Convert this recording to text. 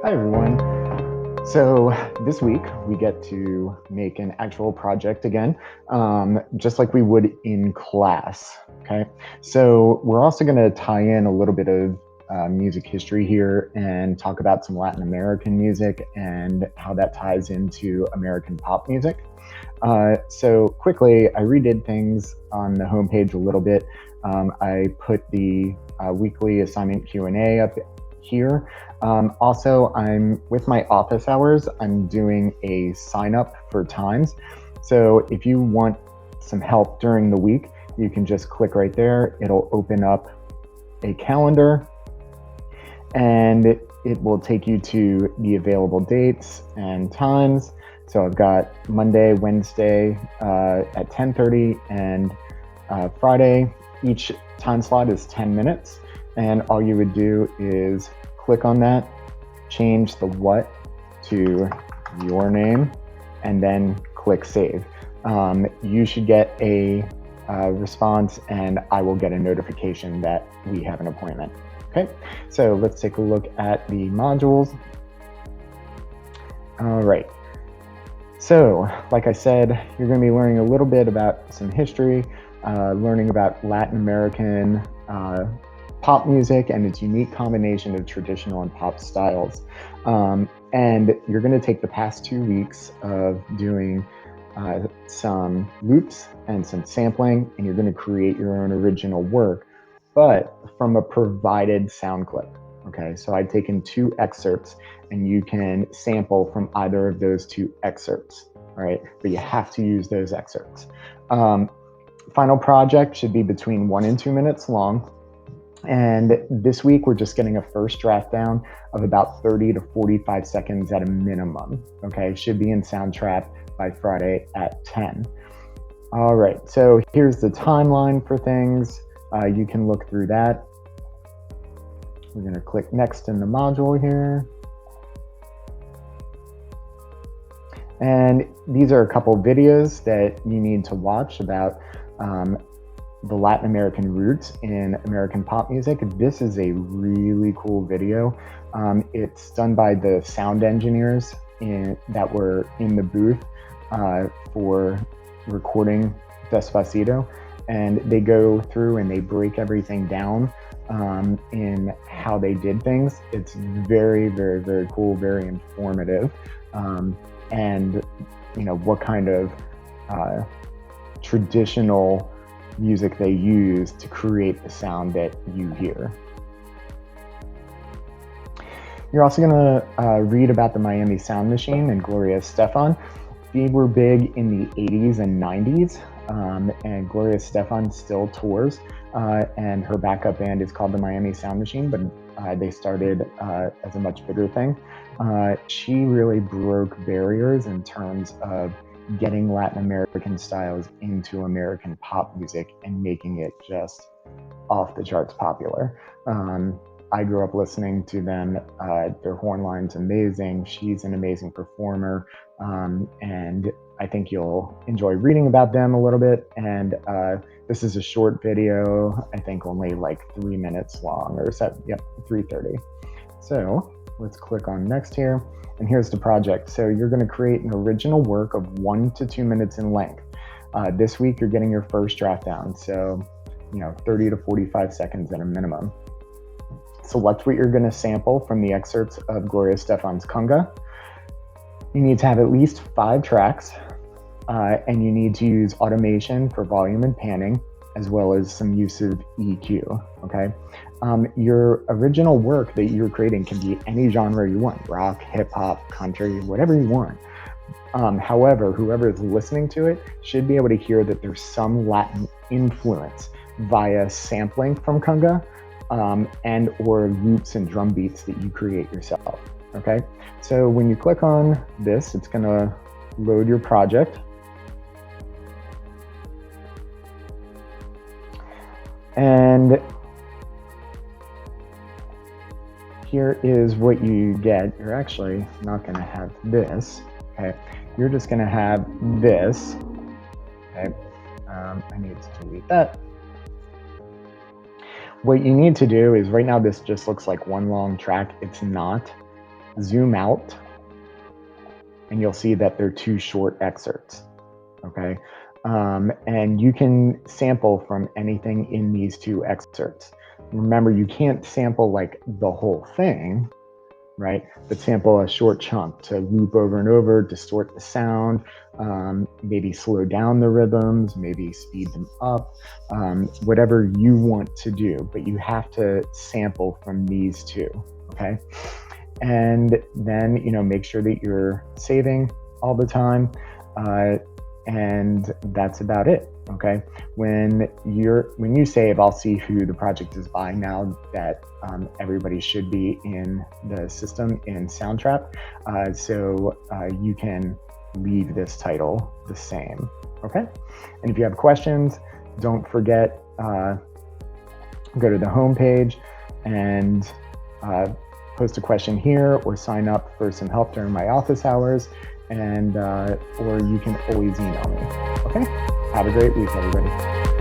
Hi, everyone. So this week we get to make an actual project again, just like we would in class. Okay. So we're also going to tie in a little bit of music history here and talk about some Latin American music and how that ties into American pop music. So quickly, I redid things on the homepage a little bit. I put the weekly assignment Q&A up here. Also, I'm with my office hours, I'm doing a sign up for times. So if you want some help during the week, you can just click right there. It'll open up a calendar and it will take you to the available dates and times. So I've got Monday, Wednesday at 10:30 and Friday. Each time slot is 10 minutes. And all you would do is click on that, change the what to your name, and then click save. You should get a response and I will get a notification that we have an appointment. Okay, so let's take a look at the modules. All right. So, like I said, you're going to be learning a little bit about some history, learning about Latin American pop music and its unique combination of traditional and pop styles. And you're going to take the past 2 weeks of doing some loops and some sampling, and you're going to create your own original work, but from a provided sound clip. Okay, so I've taken 2 excerpts and you can sample from either of those 2 excerpts, all right? But you have to use those excerpts. Final project should be between 1 and 2 minutes long. And this week, we're just getting a first draft down of about 30 to 45 seconds at a minimum, okay? Should be in Soundtrap by Friday at 10. All right, so here's the timeline for things. You can look through that. We're gonna click next in the module here. And these are a couple videos that you need to watch about the Latin American roots in American pop music. This is a really cool video. It's done by the sound engineers that were in the booth for recording Despacito. And they go through and they break everything down in how they did things. It's very, very, very cool, very informative. And what kind of traditional music they use to create the sound that you hear. You're also going to read about the Miami Sound Machine and Gloria Estefan. They were big in the 80s and 90s, and Gloria Estefan still tours, and her backup band is called the Miami Sound Machine, but they started as a much bigger thing. She really broke barriers in terms of getting Latin American styles into American pop music and making it just off the charts popular. I grew up listening to them. Their horn line's amazing. She's an amazing performer. And I think you'll enjoy reading about them a little bit. And this is a short video, I think only like 3 minutes long or 3:30. So let's click on next here. And here's the project. So you're going to create an original work of 1 to 2 minutes in length. This week, you're getting your first draft down. So, 30 to 45 seconds at a minimum. Select what you're going to sample from the excerpts of Gloria Estefan's Conga. You need to have at least 5 tracks, and you need to use automation for volume and panning, as well as some use of EQ, okay? Your original work that you're creating can be any genre you want, rock, hip hop, country, whatever you want. However, whoever is listening to it should be able to hear that there's some Latin influence via sampling from Conga, and or loops and drum beats that you create yourself, okay? So when you click on this, it's gonna load your project. And here is what you get. You're actually not gonna have this, okay? You're just gonna have this, okay? I need to delete that. What you need to do is, right now this just looks like one long track. It's not. zoom out, and you'll see that they're two short excerpts, okay? And you can sample from anything in these two excerpts. Remember, you can't sample like the whole thing, right? But sample a short chunk to loop over and over, distort the sound, maybe slow down the rhythms, maybe speed them up, whatever you want to do, but you have to sample from these two, okay? And then, make sure that you're saving all the time. And that's about it. Okay. When you save, I'll see who the project is by now that everybody should be in the system in Soundtrap. So you can leave this title the same. Okay. And if you have questions, don't forget, go to the home page and post a question here or sign up for some help during my office hours, and or you can always email me. Okay, have a great week, everybody.